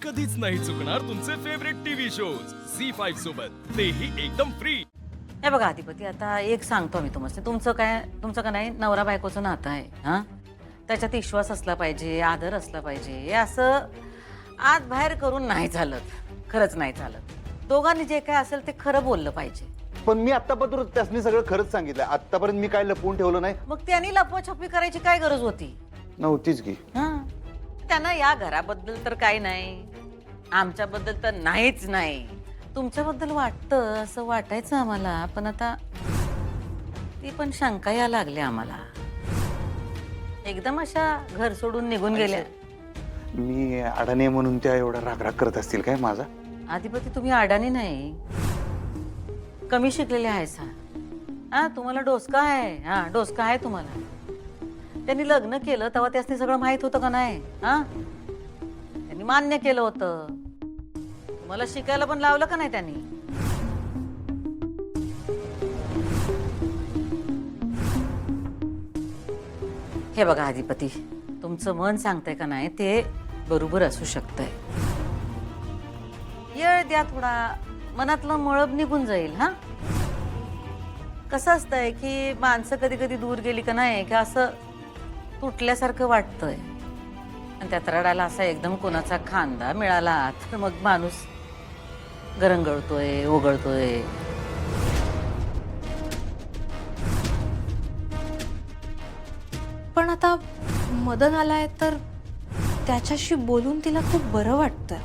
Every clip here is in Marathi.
कधीच नाही चुकणार तुमचे फेवरेट टीव्ही शोज झी5 सोबत, तेही एकदम फ्री। हे बघा अधिपती, आता एक सांगतो मी तुम्हाला, तुमचं का नाही नवरा बायकोचं नातं आहे हा, त्याच्यात विश्वास असला पाहिजे, आदर असला पाहिजे, हे असं आत बाहेर करून नाही चालत, खरंच नाही चालत। दोघांनी जे काय असेल ते खरं बोललं पाहिजे। पण मी आतापर्यंत त्यासनी सगळं खरंच सांगितलं, आतापर्यंत मी काय लपवून ठेवलं नाही। मग त्यांनी लपवाछपवी करायची काय गरज होती? नव्हतीच की। हा, त्यांना या घराबद्दल तर काही नाही, आमच्याबद्दल तर नाहीच नाही, तुमच्याबद्दल वाटतं असं वाटायचं आम्हाला, पण आता ती पण शंका या लागल्या आम्हाला, एकदम अशा घर सोडून निघून गेल्या। मी अडाणी म्हणून त्या एवढा रागराग करत असतील काय माझा? अधिपती, तुम्ही अडाणी नाही, कमी शिकलेले आहे सा, हा, तुम्हाला डोसका आहे, हा डोसका आहे तुम्हाला। त्यांनी लग्न केलं तेव्हा त्यासनी सगळं माहित होतं का नाही? हा, त्यांनी मान्य केलं होतं, मला शिकायला पण लावलं का नाही त्यांनी? हे बघा अधिपती, तुमचं मन सांगतंय का नाही ते बरोबर असू शकतंय, येळ द्या थोडा, मनातलं मळब निघून जाईल। हा, कसं असतंय की माणसं कधी कधी दूर गेली का नाही की असं तुटल्यासारखं वाटतंय, आणि त्यात रडायला असा एकदम कोणाचा खांदा मिळाला तर मग माणूस गरंगळतोय, ओगळतोय। पण आता मदन आलाय तर त्याच्याशी बोलून तिला खूप बरं वाटतंय।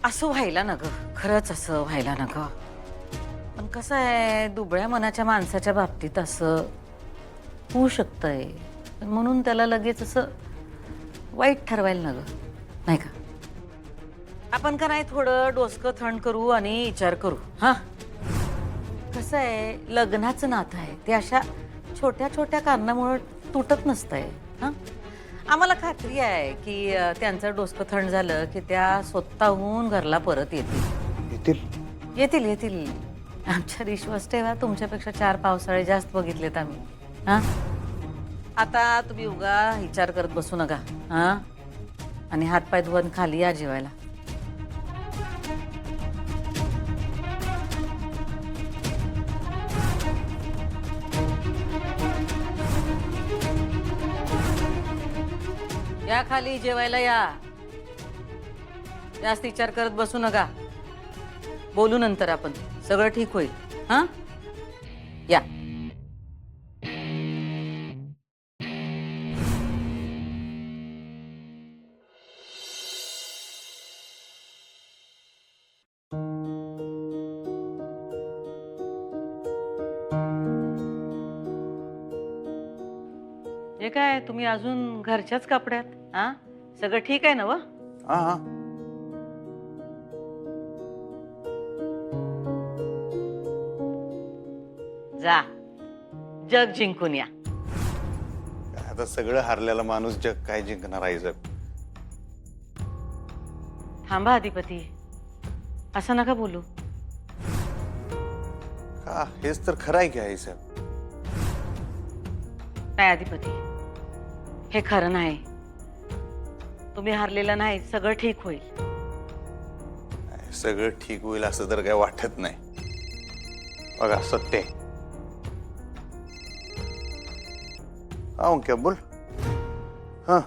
असं व्हायला न ग, खरंच असं व्हायला न ग, पण कसं आहे दुबळ्या मनाच्या माणसाच्या बाबतीत असं होऊ शकतंय, म्हणून त्याला लगेच असं वाईट ठरवायला न ग, नाही का? आपण का नाही थोडं डोसकं थंड करू आणि विचार करू। हा, कसं आहे लग्नाचं नातं आहे ते अशा छोट्या छोट्या कारणामुळे तुटत नसतंय। हा, आम्हाला खात्री आहे की त्यांचं डोसकं थंड झालं की त्या स्वतःहून घरला परत येतील येतील येतील आमच्यावर विश्वास ठेवा, तुमच्यापेक्षा 4 पावसाळे जास्त बघितलेत आम्ही। हा, आता तुम्ही उगा विचार करत बसू नका, हा, आणि हातपाय धुवून खाली या जेवायला। या खाली जेवायला या, जास्त विचार करत बसू नका, बोलू नंतर आपण, सगळं ठीक होईल। हा, या। हे काय तुम्ही अजून घरच्याच कपड्यात? हा, सगळं ठीक आहे ना? व हा हा, जा, जग जिंकून या। आता सगळं हारलेला माणूस जग काय जिंकणार आहे? जग थांबा अधिपती, असं नका बोलू। का? हेच तर खरं आहे की आई साहेब? नाही अधिपती, हे खरं नाही, तुम्ही हारलेलं नाही, सगळं ठीक होईल। सगळं ठीक होईल असं तर काय वाटत नाही बघा, सत्य आहे। क्या बोल? हाँ,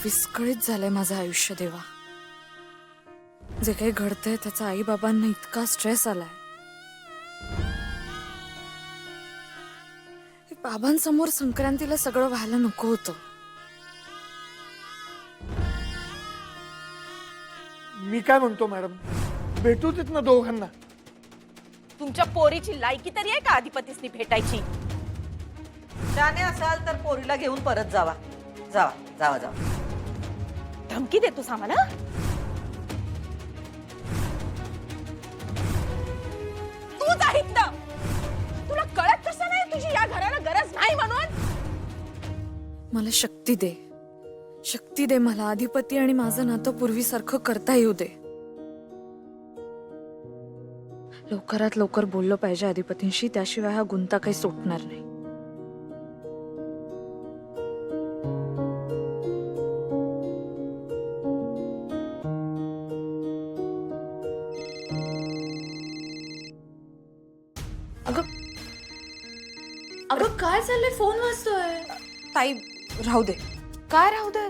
विस्कळीत झालंय माझं आयुष्य देवा, जे काही घडतंय त्याचा आई बाबांना इतका स्ट्रेस आलाय, बाबांसमोर संक्रांतीला सगळं व्हायला नको होतं। मी काय म्हणतो मॅडम, भेटू देत ना दोघांना। तुमच्या पोरीची लायकी तरी आहे का अधिपतीसनी भेटायची? जाणे असाल तर पोरीला घेऊन परत जावा, जावा जावा जावा। धमकी देतोस आम्हाला? तू जा इथनं, तुला कळत कसं नाही तुझी या घराला गरज नाही म्हणून? मला शक्ती दे. शक्ती दे मला. अधिपती आणि माझं नातं पूर्वीसारखं करता येऊ दे. लवकरात लवकर बोललो पाहिजे अधिपतींशी, त्याशिवाय हा गुंता काही सुटणार नाही. अगं अगं काय चाललंय? फोन वाजतोय. ताई राहू दे. काय राहू दे?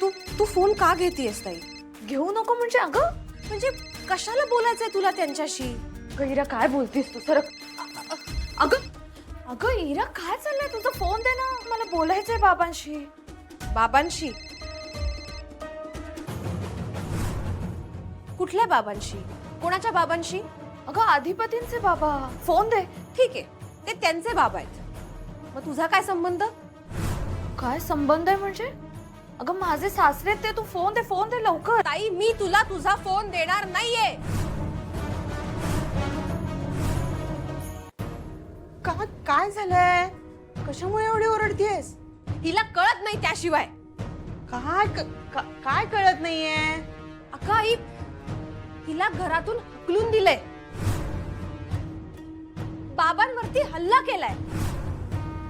तू तू फोन का घेतीयस ताई? घेऊ नको म्हणजे? अगं म्हणजे कशाला बोलायचंय तुला त्यांच्याशी? अगं इरा काय बोलतीस तू? सर अगं अगं इरा काय चाललंय तुझा? फोन दे ना, मला बोलायचंय बाबांशी. बाबांशी? कुठल्या बाबांशी? कोणाच्या बाबांशी? अगं अधिपतींचे बाबा. फोन दे. ठीक आहे, ते त्यांचे बाबा आहेत. मग तुझा काय संबंध? काय संबंध आहे म्हणजे? अगं माझे सासरे आहेत ते. तू फोन दे, फोन दे लवकर. ताई मी तुला तुझा फोन देणार नाहीये. काय झालंय? कशामुळे एवढी ओरडतीयस? हिला कळत नाही त्याशिवाय. काय कळत नाहीये? अगं आई, हिला घरातून हकलून दिलंय. बाबांवरती हल्ला केलाय.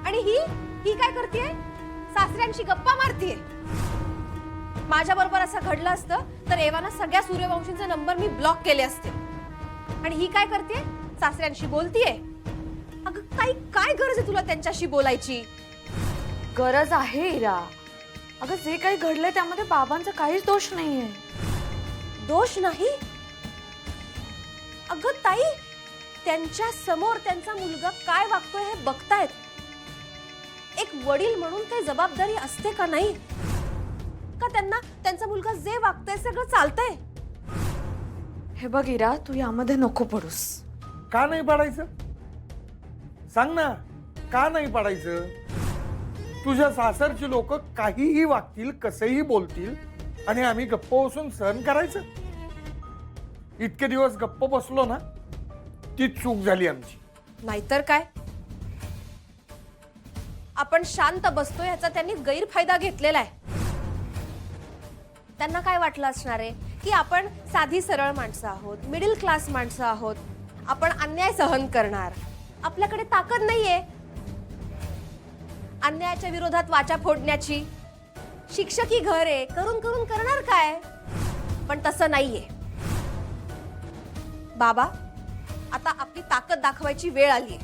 आणि ही काय करतेय? सासऱ्यांशी गप्पा मारतीये. माझ्या बरोबर असं घडलं असतं तर एव्हाना सगळ्या सूर्यवंशींचे नंबर मी ब्लॉक केले असते. आणि ही काय करते? सासऱ्यांशी बोलतीये. अगं काय गरज आहे तुला त्यांच्याशी बोलायची? गरज आहे इरा. अगं जे काही घडलंय त्यामध्ये बाबांचा काहीच दोष नाहीये. दोष नाही? अगं ताई, त्यांच्या समोर त्यांचा मुलगा काय वागतोय हे बघतायत. एक वडील म्हणून काही जबाबदारी असते का नाही? का त्यांना त्यांचा मुलगा जे वागतोय सगळं चालतंय? हे बघ इरा, तू यामध्ये नको पडूस. का नाही पाडायचं? सांग ना, का नाही पाडायचं? तुझ्या सासरची लोक काहीही वागतील, कसेही बोलतील आणि आम्ही गप्प बसून सहन करायचं? इतके दिवस गप्प बसलो ना, ती चूक झाली आमची. नाहीतर काय? आपण शांत बसतो याचा त्यांनी गैरफायदा घेतलेला आहे. त्यांना काय वाटलं असणार आहे की आपण साधी सरळ माणसं आहोत, मिडल क्लास माणसं आहोत, आपण अन्याय सहन करणार, आपल्याकडे ताकद नाहीये अन्यायाच्या विरोधात वाचा फोडण्याची. शिक्षकी घर आहे, करून करून करणार काय? पण तसं नाहीये बाबा. आता आपली ताकद दाखवायची वेळ आलीये.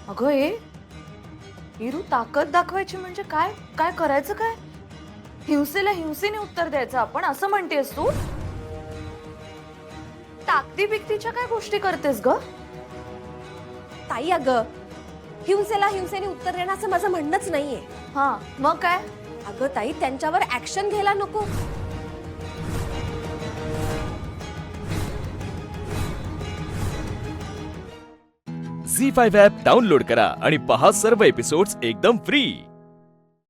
अगं इरू, ताकद दाखवायची म्हणजे काय? काय करायचं? काय हिंसेला हिंसेने उत्तर द्यायचं आपण, असं म्हणतेस तू? ताकदी बिकतीच्या काय गोष्टी करतेस ग? ताई अगं, हिंसेला हिंसेने उत्तर देण्याचं माझं म्हणणंच नाहीये. हा मग काय? अगं ताई, त्यांच्यावर ऍक्शन घ्यायला नको. झी5 ॲप डाउनलोड करा आणि पहा सर्व एपिसोड्स एकदम फ्री.